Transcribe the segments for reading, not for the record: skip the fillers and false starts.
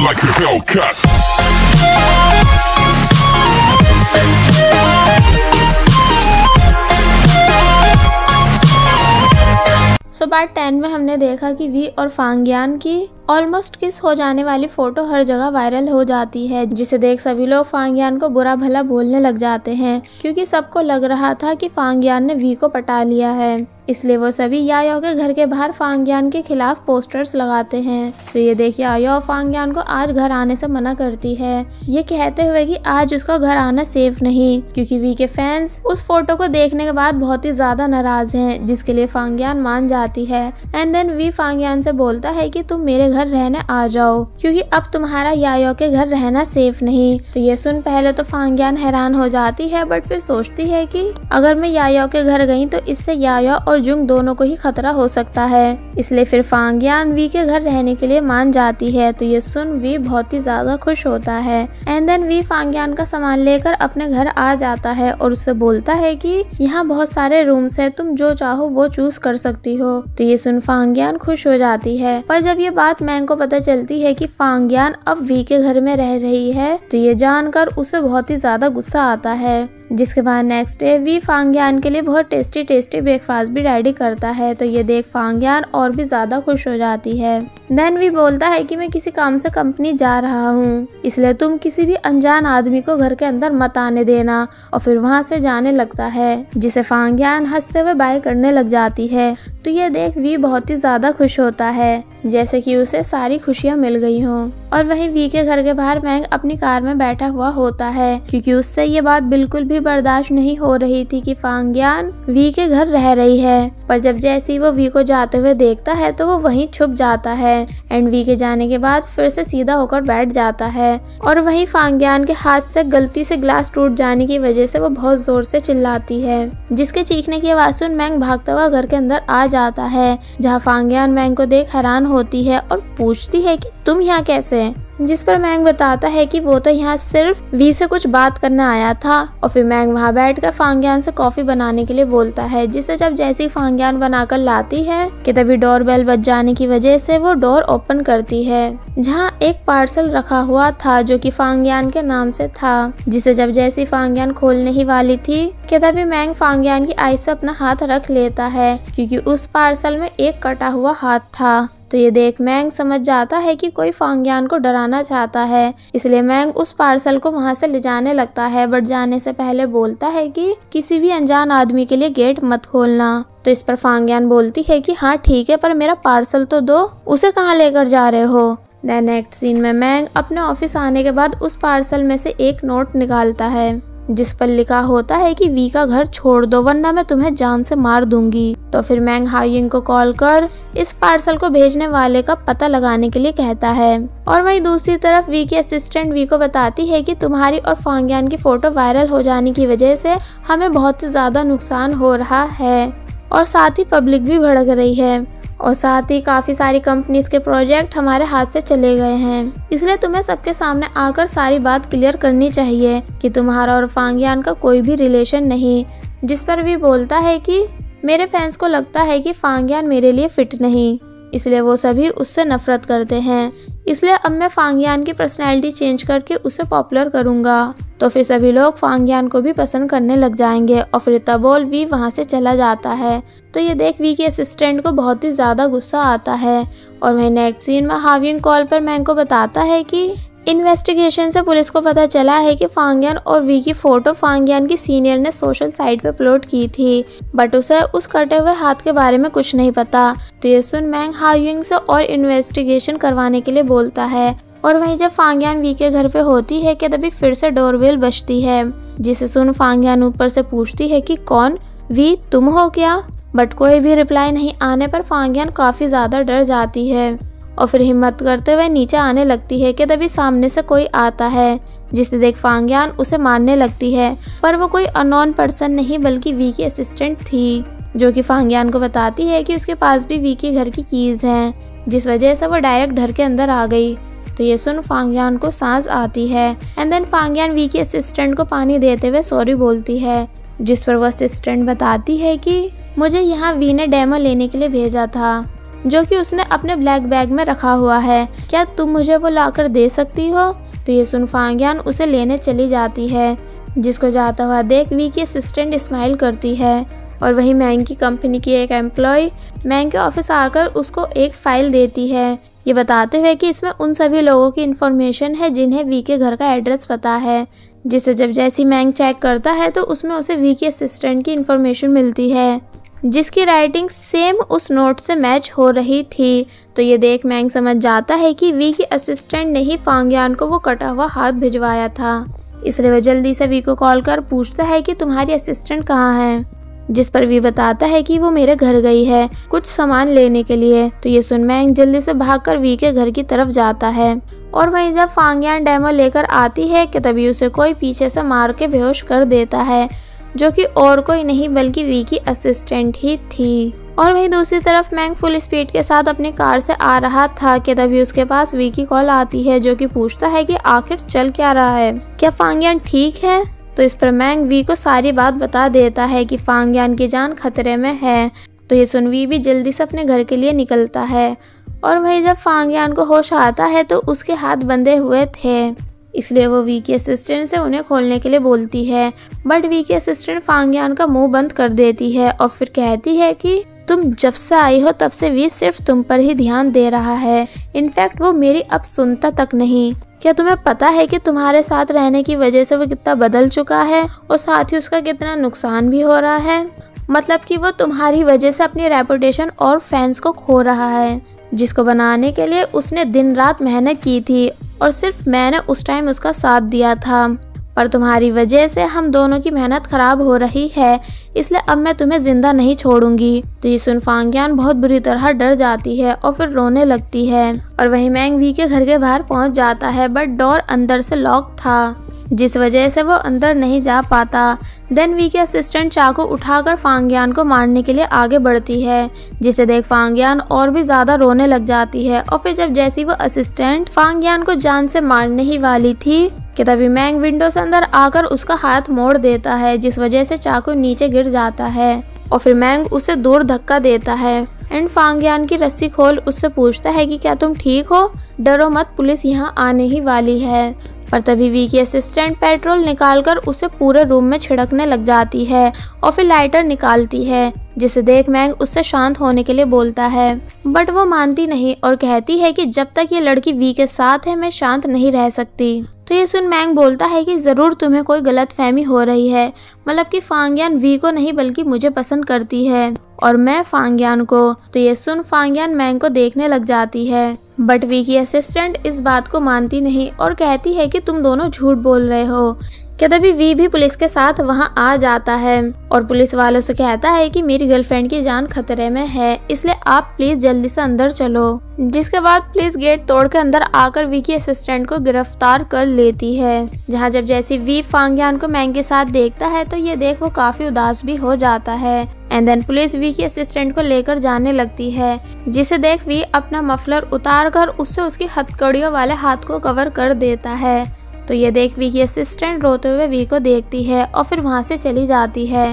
like a Hellcat. Part 10 में हमने देखा कि वी और फांगियान की ऑलमोस्ट किस हो जाने वाली फोटो हर जगह वायरल हो जाती है, जिसे देख सभी लोग फांगियान को बुरा भला बोलने लग जाते हैं, क्योंकि सबको लग रहा था कि फांगियान ने वी को पटा लिया है। इसलिए वो सभी यायो के घर के बाहर फांगियान के खिलाफ पोस्टर्स लगाते हैं। तो ये देख यायो फांगियान को आज घर आने से मना करती है, ये कहते हुए कि आज उसका घर आना सेफ नहीं, क्योंकि वी के फैंस उस फोटो को देखने के बाद बहुत ही ज्यादा नाराज हैं, जिसके लिए फांगियान मान जाती है। एंड देन वी फांगियान से बोलता है कि तुम मेरे घर रहने आ जाओ, क्योंकि अब तुम्हारा यायो के घर रहना सेफ नहीं। तो ये सुन पहले तो फांगियान हैरान हो जाती है, बट फिर सोचती है कि अगर मैं यायो के घर गई तो इससे यायो और जुंग दोनों को ही खतरा हो सकता है, इसलिए फिर फांगियान वी के घर रहने के लिए मान जाती है। तो ये सुन वी बहुत ही ज्यादा खुश होता है। एंड देन वी फांगियान का सामान लेकर अपने घर आ जाता है और उससे बोलता है कि यहाँ बहुत सारे रूम्स है, तुम जो चाहो वो चूज कर सकती हो। तो ये सुन फांगियान खुश हो जाती है, पर जब ये बात मैंग को पता चलती है कि फांगियान अब वी के घर में रह रही है, तो ये जानकर उसे बहुत ही ज्यादा गुस्सा आता है। जिसके बाद नेक्स्ट डे वी फांगियान के लिए बहुत टेस्टी ब्रेकफास्ट भी रेडी करता है। तो ये देख फांगियान और भी ज्यादा खुश हो जाती है। देन वी बोलता है कि मैं किसी काम से कंपनी जा रहा हूँ, इसलिए तुम किसी भी अनजान आदमी को घर के अंदर मत आने देना, और फिर वहाँ से जाने लगता है, जिसे फांगियान हंसते हुए बाय करने लग जाती है। तो ये देख वी बहुत ही ज्यादा खुश होता है, जैसे कि उसे सारी खुशियाँ मिल गई हों। और वहीं वी के घर के बाहर मैंग अपनी कार में बैठा हुआ होता है, क्योंकि उससे ये बात बिल्कुल भी बर्दाश्त नहीं हो रही थी कि फांगियान वी के घर रह रही है। पर जब जैसे ही वो वी को जाते हुए देखता है तो वो वहीं छुप जाता है, एंड वी के जाने के बाद फिर से सीधा होकर बैठ जाता है। और वहीं फांगियान के हाथ से गलती से ग्लास टूट जाने की वजह से वो बहुत जोर से चिल्लाती है, जिसके चीखने की आवाज सुन मैंग भागता हुआ घर के अंदर आ जाता है, जहाँ फांगियान मैंग को देख हैरान होती है और पूछती है कि तुम यहाँ कैसे? जिस पर मैंग बताता है कि वो तो यहाँ सिर्फ वी से कुछ बात करने आया था। और फिर मैंग वहाँ बैठकर फांगियान से कॉफी बनाने के लिए बोलता है, जिसे जब जैसी फांगियान बनाकर लाती है कि तभी डोरबेल बज जाने की वजह से वो डोर ओपन करती है, जहाँ एक पार्सल रखा हुआ था जो कि फांगियान के नाम से था, जिसे जब जैसी फांगियान खोलने ही वाली थी कि तभी मैंग फांगियान की आइस पे अपना हाथ रख लेता है, क्योंकि उस पार्सल में एक कटा हुआ हाथ था। तो ये देख मैंग समझ जाता है कि कोई फांगियान को डराना चाहता है, इसलिए मैंग उस पार्सल को वहां से ले जाने लगता है, बट जाने से पहले बोलता है कि किसी भी अनजान आदमी के लिए गेट मत खोलना। तो इस पर फांगियान बोलती है कि हाँ ठीक है, पर मेरा पार्सल तो दो, उसे कहाँ लेकर जा रहे हो? देन नेक्स्ट सीन में मैंग अपने ऑफिस आने के बाद उस पार्सल में से एक नोट निकालता है, जिस पर लिखा होता है कि वी का घर छोड़ दो वरना मैं तुम्हें जान से मार दूंगी। तो फिर मैंग हायुंग को कॉल कर इस पार्सल को भेजने वाले का पता लगाने के लिए कहता है। और वहीं दूसरी तरफ वी की असिस्टेंट वी को बताती है कि तुम्हारी और फांगियान की फोटो वायरल हो जाने की वजह से हमें बहुत ही ज्यादा नुकसान हो रहा है, और साथ ही पब्लिक भी भड़क रही है, और साथ ही काफ़ी सारी कंपनीज के प्रोजेक्ट हमारे हाथ से चले गए हैं, इसलिए तुम्हें सबके सामने आकर सारी बात क्लियर करनी चाहिए कि तुम्हारा और फांगियान का कोई भी रिलेशन नहीं। जिस पर भी बोलता है कि मेरे फैंस को लगता है कि फांगियान मेरे लिए फिट नहीं, इसलिए वो सभी उससे नफरत करते हैं, इसलिए अब मैं फांगियान की पर्सनैलिटी चेंज करके उसे पॉपुलर करूँगा। तो फिर सभी लोग फांगियान को भी पसंद करने लग जाएंगे, और फिर तबोल वी वहाँ से चला जाता है। तो ये देख वी के असिस्टेंट को बहुत ही ज़्यादा गुस्सा आता है। और वहीं नेक्स्ट सीन में हाविंग कॉल पर मैंग को बताता है कि इन्वेस्टिगेशन से पुलिस को पता चला है कि फांगियान और वी की फोटो फांगियान की सीनियर ने सोशल साइट पे अपलोड की थी, बट उसे उस कटे हुए हाथ के बारे में कुछ नहीं पता। तो ये सुन मैंग हायुंग से और इन्वेस्टिगेशन करवाने के लिए बोलता है। और वहीं जब फांगियान वी के घर पे होती है कि तभी फिर से डोरबेल बजती है, जिसे सुन फांगियान ऊपर से पूछती है कि कौन? वी तुम हो क्या? बट कोई भी रिप्लाई नहीं आने पर फांगियान काफी ज्यादा डर जाती है, और फिर हिम्मत करते हुए नीचे आने लगती है कि तभी सामने से कोई आता है, जिसे देख फांगियान उसे मारने लगती है। पर वो कोई अननोन पर्सन नहीं बल्कि वी की असिस्टेंट थी, जो कि फांगियान को बताती है कि उसके पास भी वी के घर की कीज हैं, जिस वजह से वो डायरेक्ट घर के अंदर आ गई। तो ये सुन फांगियान को सांस आती है। एंड देन फांगियान वी की असिस्टेंट को पानी देते हुए सॉरी बोलती है, जिस पर वो असिस्टेंट बताती है कि मुझे यहाँ वी ने डेमो लेने के लिए भेजा था, जो कि उसने अपने ब्लैक बैग में रखा हुआ है। क्या तुम मुझे वो लाकर दे सकती हो? तो ये सुन फांगियान उसे लेने चली जाती है, जिसको जाता हुआ देख वी की असिस्टेंट स्माइल करती है। और वहीं मैंग की कंपनी की एक एम्प्लॉय मैंग के ऑफिस आकर उसको एक फाइल देती है, ये बताते हुए कि इसमें उन सभी लोगों की इन्फॉर्मेशन है जिन्हें वी के घर का एड्रेस पता है। जिसे जब जैसी मैंग चेक करता है तो उसमें उसे वी के असिस्टेंट की इन्फॉर्मेशन मिलती है, जिसकी राइटिंग सेम उस नोट से मैच हो रही थी। तो ये देख मैंग समझ जाता है कि वी के असिस्टेंट ने ही फांगियान को वो कटा हुआ हाथ भिजवाया था। इसलिए वह जल्दी से वी को कॉल कर पूछता है कि तुम्हारी असिस्टेंट कहाँ है, जिस पर वी बताता है कि वो मेरे घर गई है कुछ सामान लेने के लिए। तो ये सुन मैंग जल्दी से भागकर वी के घर की तरफ जाता है। और वहीं जब फांगियान डेमो लेकर आती है कि तभी उसे कोई पीछे से मार के बेहोश कर देता है, जो कि और कोई नहीं बल्कि वी की असिस्टेंट ही थी। और वहीं दूसरी तरफ मैंग फुल स्पीड के साथ अपनी कार से आ रहा था कि तभी उसके पास वी की कॉल आती है, जो कि पूछता है कि आखिर चल क्या रहा है, क्या फांगियान ठीक है? तो इस पर मैंग वी को सारी बात बता देता है कि फांगियान की जान खतरे में है। तो ये सुन वी भी जल्दी से अपने घर के लिए निकलता है। और वहीं जब फांगियान को होश आता है तो उसके हाथ बंधे हुए थे, इसलिए वो वी की असिस्टेंट से उन्हें खोलने के लिए बोलती है। बट वी की असिस्टेंट फांगियान का मुंह बंद कर देती है और फिर कहती है कि तुम जब से आई हो तब से वी सिर्फ तुम पर ही ध्यान दे रहा है, इनफैक्ट वो मेरी अब सुनता तक नहीं। क्या तुम्हें पता है कि तुम्हारे साथ रहने की वजह से वो कितना बदल चुका है और साथ ही उसका कितना नुकसान भी हो रहा है? मतलब कि वो तुम्हारी वजह से अपनी रेपुटेशन और फैंस को खो रहा है, जिसको बनाने के लिए उसने दिन रात मेहनत की थी और सिर्फ मैंने उस टाइम उसका साथ दिया था। पर तुम्हारी वजह से हम दोनों की मेहनत खराब हो रही है, इसलिए अब मैं तुम्हें जिंदा नहीं छोड़ूंगी। तो ये सुन फांगियान बहुत बुरी तरह डर जाती है और फिर रोने लगती है। और वहीं मैंग वी के घर के बाहर पहुंच जाता है, बट डोर अंदर से लॉक था, जिस वजह से वो अंदर नहीं जा पाता। देन वी के असिस्टेंट चाकू उठाकर फांगियान को मारने के लिए आगे बढ़ती है, जिसे देख फांगियान और भी ज्यादा रोने लग जाती है। और फिर जब जैसी वो असिस्टेंट फांगियान को जान से मारने ही वाली थी कि तभी मैंग विंडो से अंदर आकर उसका हाथ मोड़ देता है, जिस वजह से चाकू नीचे गिर जाता है। और फिर मैंग उसे दूर धक्का देता है एंड फांगियान की रस्सी खोल उससे पूछता है कि क्या तुम ठीक हो, डरो मत, पुलिस यहाँ आने ही वाली है। पर तभी वी की असिस्टेंट पेट्रोल निकालकर उसे पूरे रूम में छिड़कने लग जाती है और फिर लाइटर निकालती है, जिसे देख मैंग उससे शांत होने के लिए बोलता है। बट वो मानती नहीं और कहती है कि जब तक ये लड़की वी के साथ है मैं शांत नहीं रह सकती। तो ये सुन मैंग बोलता है कि ज़रूर तुम्हें कोई गलतफहमी हो रही है, मतलब कि फांगियान वी को नहीं बल्कि मुझे पसंद करती है और मैं फांगियान को। तो ये सुन फांगियान मैंग को देखने लग जाती है, बट वी की असिस्टेंट इस बात को मानती नहीं और कहती है कि तुम दोनों झूठ बोल रहे हो। क्या तभी वी भी पुलिस के साथ वहां आ जाता है और पुलिस वालों से कहता है कि मेरी गर्लफ्रेंड की जान खतरे में है, इसलिए आप प्लीज जल्दी से अंदर चलो। जिसके बाद पुलिस गेट तोड़ के अंदर आकर वी की असिस्टेंट को गिरफ्तार कर लेती है। जहां जब जैसे वी फांगियान को मैंग के साथ देखता है तो ये देख वो काफी उदास भी हो जाता है। एंड देन पुलिस वी की असिस्टेंट को लेकर जाने लगती है, जिसे देख वी अपना मफलर उतार कर उससे उसकी हथकड़ियों वाले हाथ को कवर कर देता है। तो ये देख वी की असिस्टेंट रोते हुए वी को देखती है और फिर वहाँ से चली जाती है।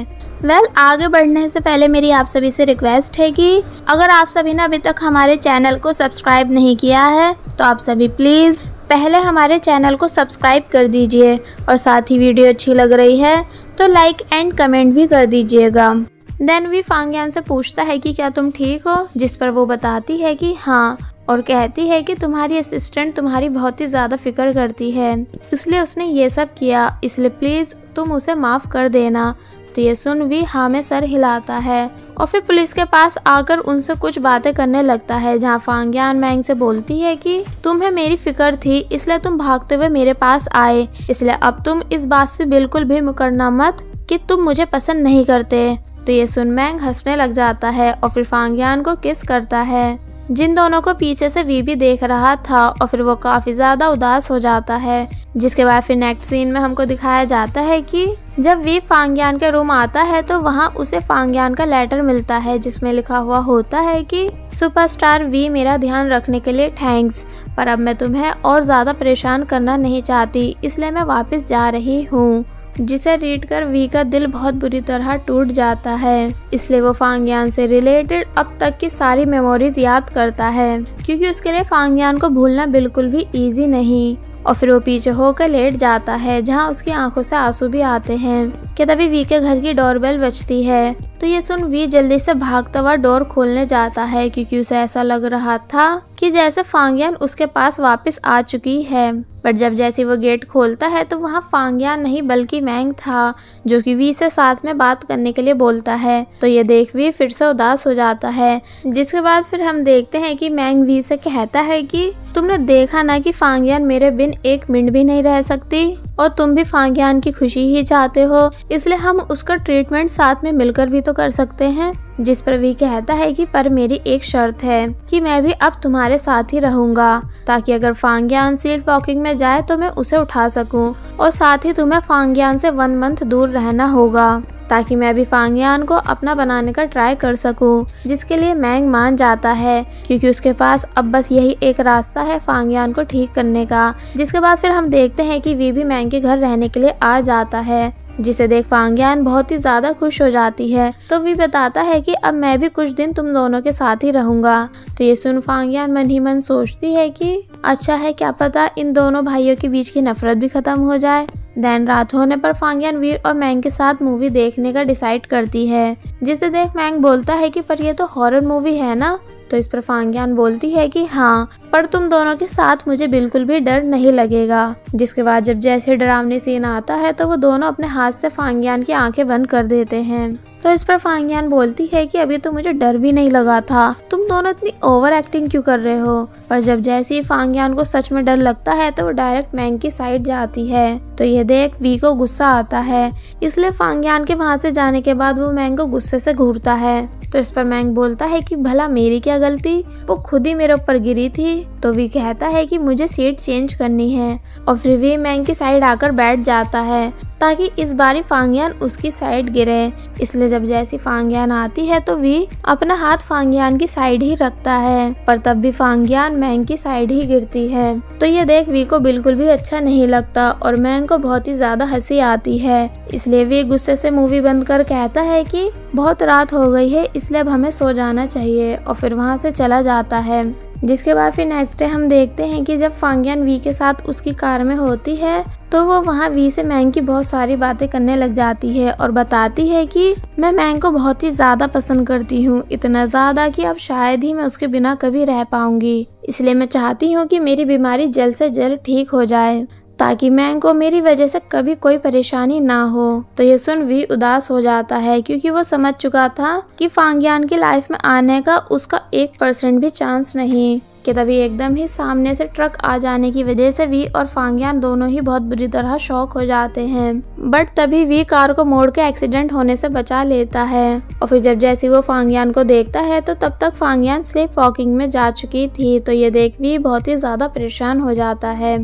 आगे बढ़ने से पहले मेरी आप सभी से रिक्वेस्ट है कि अगर आप सभी ने अभी तक हमारे चैनल को सब्सक्राइब नहीं किया है तो आप सभी प्लीज़ पहले हमारे चैनल को सब्सक्राइब कर दीजिए और साथ ही वीडियो अच्छी लग रही है तो लाइक एंड कमेंट भी कर दीजिएगा। देन वी फांगियान से पूछता है कि क्या तुम ठीक हो, जिस पर वो बताती है कि हाँ और कहती है कि तुम्हारी असिस्टेंट तुम्हारी बहुत ही ज़्यादा फिक्र करती है, इसलिए उसने ये सब किया, इसलिए प्लीज़ तुम उसे माफ़ कर देना। तो ये सुन वी हाँ में सर हिलाता है और फिर पुलिस के पास आकर उनसे कुछ बातें करने लगता है, जहाँ फांगियान मैंग से बोलती है कि तुम्हें मेरी फिक्र थी इसलिए तुम भागते हुए मेरे पास आए, इसलिए अब तुम इस बात से बिल्कुल भी मुकरना मत कि तुम मुझे पसंद नहीं करते। तो ये सुन मैंग हंसने लग जाता है और फिर फांगियान को किस करता है, जिन दोनों को पीछे से वी भी देख रहा था और फिर वो काफी ज्यादा उदास हो जाता है। जिसके बाद फिर नेक्स्ट सीन में हमको दिखाया जाता है कि जब वी फांगियान के रूम आता है तो वहाँ उसे फांगियान का लेटर मिलता है, जिसमें लिखा हुआ होता है कि सुपरस्टार वी मेरा ध्यान रखने के लिए थैंक्स, पर अब मैं तुम्हें और ज्यादा परेशान करना नहीं चाहती, इसलिए मैं वापस जा रही हूँ। जिसे रीड कर वी का दिल बहुत बुरी तरह टूट जाता है। इसलिए वो फांगियान से रिलेटेड अब तक की सारी मेमोरीज याद करता है, क्योंकि उसके लिए फांगियान को भूलना बिल्कुल भी इजी नहीं। और फिर वो पीछे होकर लेट जाता है, जहाँ उसकी आंखों से आंसू भी आते हैं कि तभी वी के घर की डोरबेल बजती है। तो ये सुन वी जल्दी से भागता हुआ डोर खोलने जाता है, क्योंकि उसे ऐसा लग रहा था कि जैसे फांगियान उसके पास वापस आ चुकी है। बट जब जैसे वो गेट खोलता है तो वहाँ फांगियान नहीं बल्कि मैंग था, जो कि वी से साथ में बात करने के लिए बोलता है। तो ये देख वी फिर से उदास हो जाता है, जिसके बाद फिर हम देखते हैं कि मैंग वी से कहता है कि तुमने देखा ना कि फांगियान मेरे बिन एक मिनट भी नहीं रह सकती, और तुम भी फांगियान की खुशी ही चाहते हो, इसलिए हम उसका ट्रीटमेंट साथ में मिलकर भी तो कर सकते हैं। जिस पर वी कहता है कि पर मेरी एक शर्त है कि मैं भी अब तुम्हारे साथ ही रहूंगा, ताकि अगर फांगियान स्लीप वॉकिंग में जाए तो मैं उसे उठा सकूं, और साथ ही तुम्हें फांगियान से 1 मंथ दूर रहना होगा, ताकि मैं भी फांगियान को अपना बनाने का ट्राई कर सकूं। जिसके लिए मैंग मान जाता है, क्योंकि उसके पास अब बस यही एक रास्ता है फांगियान को ठीक करने का। जिसके बाद फिर हम देखते हैं कि वी भी मैंग के घर रहने के लिए आ जाता है, जिसे देख फांगियान बहुत ही ज्यादा खुश हो जाती है। तो वी बताता है कि अब मैं भी कुछ दिन तुम दोनों के साथ ही रहूंगा। तो ये सुन फांगियान मन ही मन सोचती है कि अच्छा है, क्या पता इन दोनों भाइयों के बीच की नफरत भी खत्म हो जाए। देन रात होने पर फांगियान वीर और मैंग के साथ मूवी देखने का डिसाइड करती है, जिसे देख मैंग बोलता है कि पर ये तो हॉरर मूवी है ना। तो इस पर फांगियान बोलती है कि हाँ, पर तुम दोनों के साथ मुझे बिल्कुल भी डर नहीं लगेगा। जिसके बाद जब जैसे डरावनी सीन आता है तो वो दोनों अपने हाथ से फांगियान की आंखें बंद कर देते हैं। तो इस पर फांगियान बोलती है कि अभी तो मुझे डर भी नहीं लगा था, तुम दोनों इतनी ओवर एक्टिंग क्यों कर रहे हो। पर जब जैसे ही फांगियान को सच में डर लगता है तो वो डायरेक्ट मैंग की साइड जाती है। तो ये देख वी को गुस्सा आता है, इसलिए फांगियान के वहां से जाने के बाद वो मैंग को गुस्से से घूरता है। तो इस पर मैंग बोलता है कि भला मेरी क्या गलती, वो खुद ही मेरे ऊपर गिरी थी। तो वी कहता है कि मुझे सीट चेंज करनी है, और फिर वी मैंग की साइड आकर बैठ जाता है, ताकि इस बारी फांगियान उसकी साइड गिरे। इसलिए जब जैसी फांगियान आती है तो वी अपना हाथ फांगियान की साइड ही रखता है, पर तब भी फांगियान मैंग की साइड ही गिरती है। तो ये देख वी को बिल्कुल भी अच्छा नहीं लगता, और मैंग को बहुत ही ज्यादा हंसी आती है। इसलिए वी गुस्से से मूवी बंद कर कहता है कि बहुत रात हो गई है, इसलिए अब हमें सो जाना चाहिए, और फिर वहाँ से चला जाता है। जिसके बाद फिर नेक्स्ट डे हम देखते हैं कि जब फांगियान वी के साथ उसकी कार में होती है तो वो वहाँ वी से मैंग की बहुत सारी बातें करने लग जाती है, और बताती है कि मैं मैंग को बहुत ही ज्यादा पसंद करती हूँ, इतना ज्यादा कि अब शायद ही मैं उसके बिना कभी रह पाऊंगी। इसलिए मैं चाहती हूँ कि मेरी बीमारी जल्द से जल्द ठीक हो जाए, ताकि मैंग को मेरी वजह से कभी कोई परेशानी ना हो। तो ये सुन वी उदास हो जाता है, क्योंकि वो समझ चुका था कि फांगियान की लाइफ में आने का उसका 1% भी चांस नहीं। कि तभी एकदम ही सामने से ट्रक आ जाने की वजह से वी और फांगियान दोनों ही बहुत बुरी तरह शॉक हो जाते हैं। बट तभी वी कार को मोड़ के एक्सीडेंट होने से बचा लेता है, और फिर जब जैसे वो फांगियान को देखता है तो तब तक फांगियान स्लीप वॉकिंग में जा चुकी थी। तो ये देख वी बहुत ही ज्यादा परेशान हो जाता है,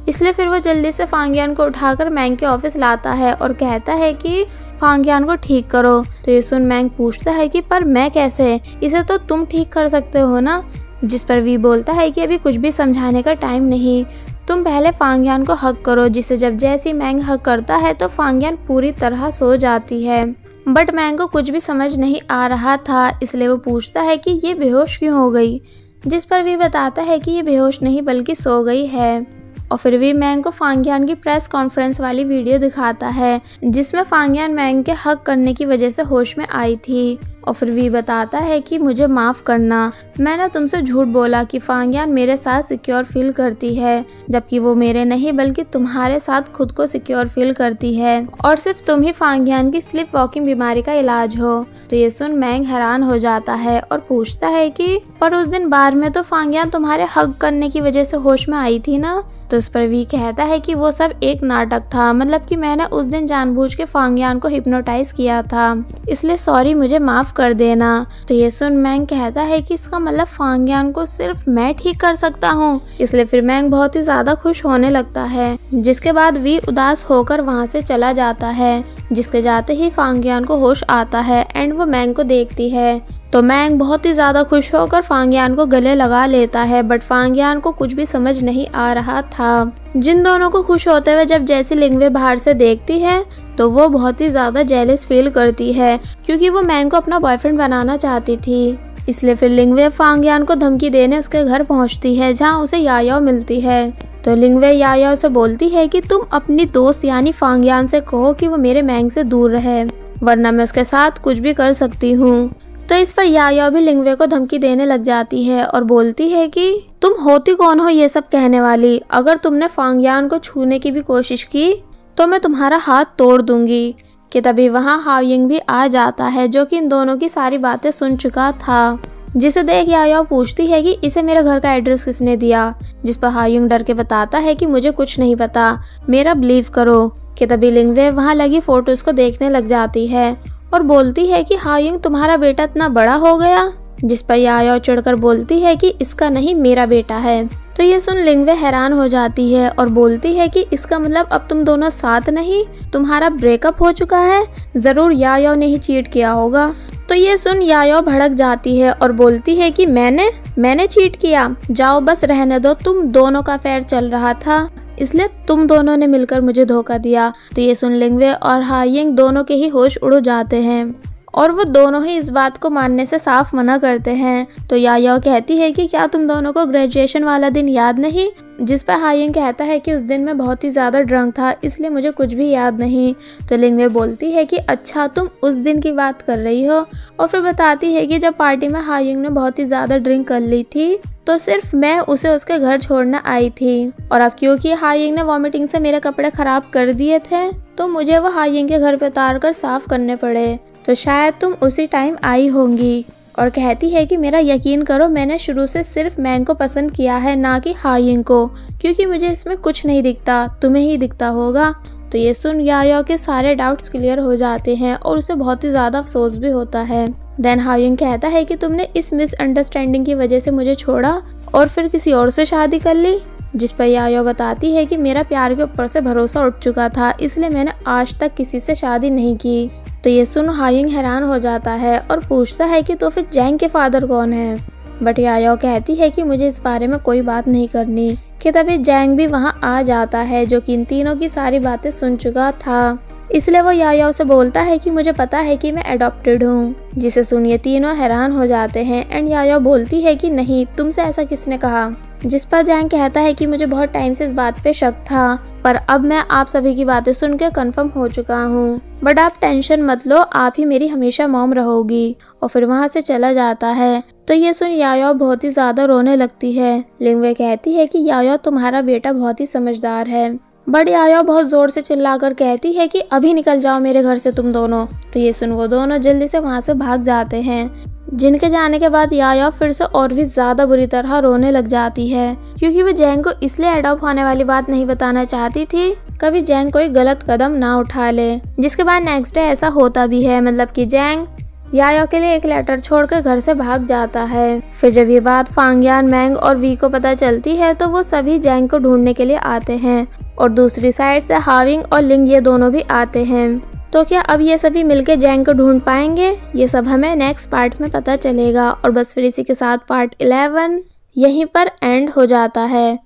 इसलिए फिर वो जल्दी से फांगियान को उठाकर मैंग के ऑफिस लाता है और कहता है कि फांगियान को ठीक करो। तो ये सुन मैंग पूछता है कि पर मैं कैसे, इसे तो तुम ठीक कर सकते हो ना। जिस पर वी बोलता है कि अभी कुछ भी समझाने का टाइम नहीं, तुम पहले फांगियान को हक करो। जिसे जब जैसे मैंग हक करता है तो फांगियान पूरी तरह सो जाती है। बट मैंग को कुछ भी समझ नहीं आ रहा था, इसलिए वो पूछता है कि ये बेहोश क्यों हो गई। जिस पर वी बताता है कि ये बेहोश नहीं बल्कि सो गई है। और फिर वी मैंग को फांगियान की प्रेस कॉन्फ्रेंस वाली वीडियो दिखाता है, जिसमें फांगियान मैंग के हक करने की वजह से होश में आई थी। और फिर वी बताता है कि मुझे माफ करना, मैंने तुमसे झूठ बोला कि फांगियान मेरे साथ सिक्योर फील करती है, जबकि वो मेरे नहीं बल्कि तुम्हारे साथ खुद को सिक्योर फील करती है, और सिर्फ तुम ही फांगियान की स्लीप वॉकिंग बीमारी का इलाज हो। तो ये सुन मैंग हैरान हो जाता है और पूछता है कि पर उस दिन बार में तो फांगियान तुम्हारे हक करने की वजह से होश में आई थी ना। तो इस पर वी कहता है कि वो सब एक नाटक था, मतलब कि मैंने उस दिन जानबूझ के फांगियान को हिप्नोटाइज किया था, इसलिए सॉरी, मुझे माफ कर देना। तो ये सुन मैंग कहता है कि इसका मतलब फांगियान को सिर्फ मैं ठीक कर सकता हूँ, इसलिए फिर मैंग बहुत ही ज्यादा खुश होने लगता है। जिसके बाद वी उदास होकर वहाँ से चला जाता है। जिसके जाते ही फांगियान को होश आता है एंड वो मैंग को देखती है। तो मैंग बहुत ही ज्यादा खुश होकर फांगियान को गले लगा लेता है, बट फांगियान को कुछ भी समझ नहीं आ रहा था। जिन दोनों को खुश होते हुए जब जैसी लिंगवे बाहर से देखती है तो वो बहुत ही ज्यादा जेलस फील करती है क्योंकि वो मैंग को अपना बॉयफ्रेंड बनाना चाहती थी। इसलिए फिर लिंगवे फांगयान को धमकी देने उसके घर पहुंचती है जहां उसे यायाओ मिलती है। तो लिंगवे यायाओ से बोलती है कि तुम अपनी दोस्त यानी फांगयान से कहो कि वो मेरे मैंग से दूर रहे, वरना मैं उसके साथ कुछ भी कर सकती हूँ। तो इस पर यायाओ भी लिंगवे को धमकी देने लग जाती है और बोलती है कि तुम होती कौन हो ये सब कहने वाली, अगर तुमने फांगयान को छूने की भी कोशिश की तो मैं तुम्हारा हाथ तोड़ दूंगी। कि तभी वहाँ हाओयिंग भी आ जाता है जो कि इन दोनों की सारी बातें सुन चुका था, जिसे देख यायाओ पूछती है कि इसे मेरे घर का एड्रेस किसने दिया, जिस पर हाओयिंग डर के बताता है कि मुझे कुछ नहीं पता, मेरा बिलीव करो। कि तभी लिंगवे वहाँ लगी फोटोज को देखने लग जाती है और बोलती है कि हाओयिंग तुम्हारा बेटा इतना बड़ा हो गया, जिस पर यायाओ चिढ़कर बोलती है कि इसका नहीं मेरा बेटा है। तो ये सुन लिंगवे हैरान हो जाती है और बोलती है कि इसका मतलब अब तुम दोनों साथ नहीं, तुम्हारा ब्रेकअप हो चुका है, जरूर यायाओ ने ही चीट किया होगा। तो ये सुन यायाओ भड़क जाती है और बोलती है कि मैंने चीट किया, जाओ बस रहने दो, तुम दोनों का अफेयर चल रहा था इसलिए तुम दोनों ने मिलकर मुझे धोखा दिया। तो ये सुन लिंगवे और हाओयिंग दोनों के ही होश उड़ जाते हैं और वो दोनों ही इस बात को मानने से साफ मना करते हैं। तो यायाओ कहती है कि क्या तुम दोनों को ग्रेजुएशन वाला दिन याद नहीं, जिस पर हाओयिंग कहता है कि उस दिन मैं बहुत ही ज़्यादा ड्रंक था इसलिए मुझे कुछ भी याद नहीं। तो लिंगवे बोलती है कि अच्छा तुम उस दिन की बात कर रही हो, और फिर बताती है कि जब पार्टी में हाओयिंग ने बहुत ही ज़्यादा ड्रिंक कर ली थी तो सिर्फ मैं उसे उसके घर छोड़ने आई थी, और अब क्योंकि हाओयिंग ने वॉमिटिंग से मेरे कपड़े खराब कर दिए थे तो मुझे वो हाओयिंग के घर पे उतार कर साफ करने पड़े, तो शायद तुम उसी टाइम आई होंगी। और कहती है कि मेरा यकीन करो मैंने शुरू से सिर्फ मैंग को पसंद किया है, ना कि हाओयिंग को, क्योंकि मुझे इसमें कुछ नहीं दिखता, तुम्हें ही दिखता होगा। तो ये सुन यायाओ के सारे डाउट्स क्लियर हो जाते हैं और उसे बहुत ही ज़्यादा अफसोस भी होता है। देन हाओयिंग कहता है कि तुमने इस मिसअंडरस्टैंडिंग की वजह से मुझे छोड़ा और फिर किसी और से शादी कर ली, जिस पर यायाओ बताती है कि मेरा प्यार के ऊपर से भरोसा उठ चुका था इसलिए मैंने आज तक किसी से शादी नहीं की। तो ये सुन हाओयिंग हैरान हो जाता है और पूछता है कि तो फिर जैंग के फादर कौन है, बट यायाओ कहती है कि मुझे इस बारे में कोई बात नहीं करनी। कि तभी जैंग भी वहाँ आ जाता है जो कि इन तीनों की सारी बातें सुन चुका था, इसलिए वो यायाओ से बोलता है कि मुझे पता है कि मैं अडॉप्टेड हूँ, जिसे सुन ये तीनों हैरान हो जाते हैं। एंड यायाओ बोलती है कि नहीं, तुमसे ऐसा किसने कहा, जिस पर जैंग कहता है कि मुझे बहुत टाइम से इस बात पे शक था, पर अब मैं आप सभी की बातें सुन के कन्फर्म हो चुका हूँ, बट आप टेंशन मत लो, आप ही मेरी हमेशा मॉम रहोगी। और फिर वहाँ से चला जाता है। तो ये सुन यायाओ बहुत ही ज्यादा रोने लगती है। लिंगवे कहती है कि यायाओ तुम्हारा बेटा बहुत ही समझदार है, बट यायाओ बहुत जोर से चिल्लाकर कहती है कि अभी निकल जाओ मेरे घर से तुम दोनों। तो ये सुन वो दोनों जल्दी से वहाँ से भाग जाते हैं, जिनके जाने के बाद यायाओ फिर से और भी ज्यादा बुरी तरह रोने लग जाती है, क्योंकि वो जैंग को इसलिए अडॉप्ट होने वाली बात नहीं बताना चाहती थी कभी जैंग कोई गलत कदम ना उठा ले। जिसके बाद नेक्स्ट डे ऐसा होता भी है, मतलब कि जैंग यायाओ के लिए एक लेटर छोड़कर घर से भाग जाता है। फिर जब ये बात फांगयान, मैंग और वी को पता चलती है तो वो सभी जैंग को ढूंढने के लिए आते हैं, और दूसरी साइड से हाओयिंग और लिंग ये दोनों भी आते हैं। तो क्या अब ये सभी मिलके जैंग को ढूंढ पाएंगे, ये सब हमें नेक्स्ट पार्ट में पता चलेगा। और बस फिर इसी के साथ पार्ट 11 यहीं पर एंड हो जाता है।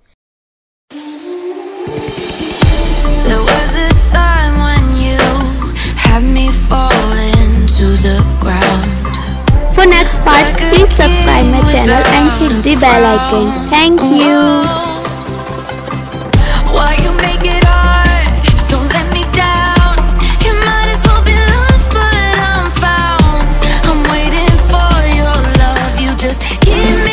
There was a time when you had me falling to the ground. For next part, please subscribe my channel and hit the bell icon. Thank you. Why you make it hard? Don't let me down. You might as well be lost, but I'm found. I'm waiting for your love. You just give me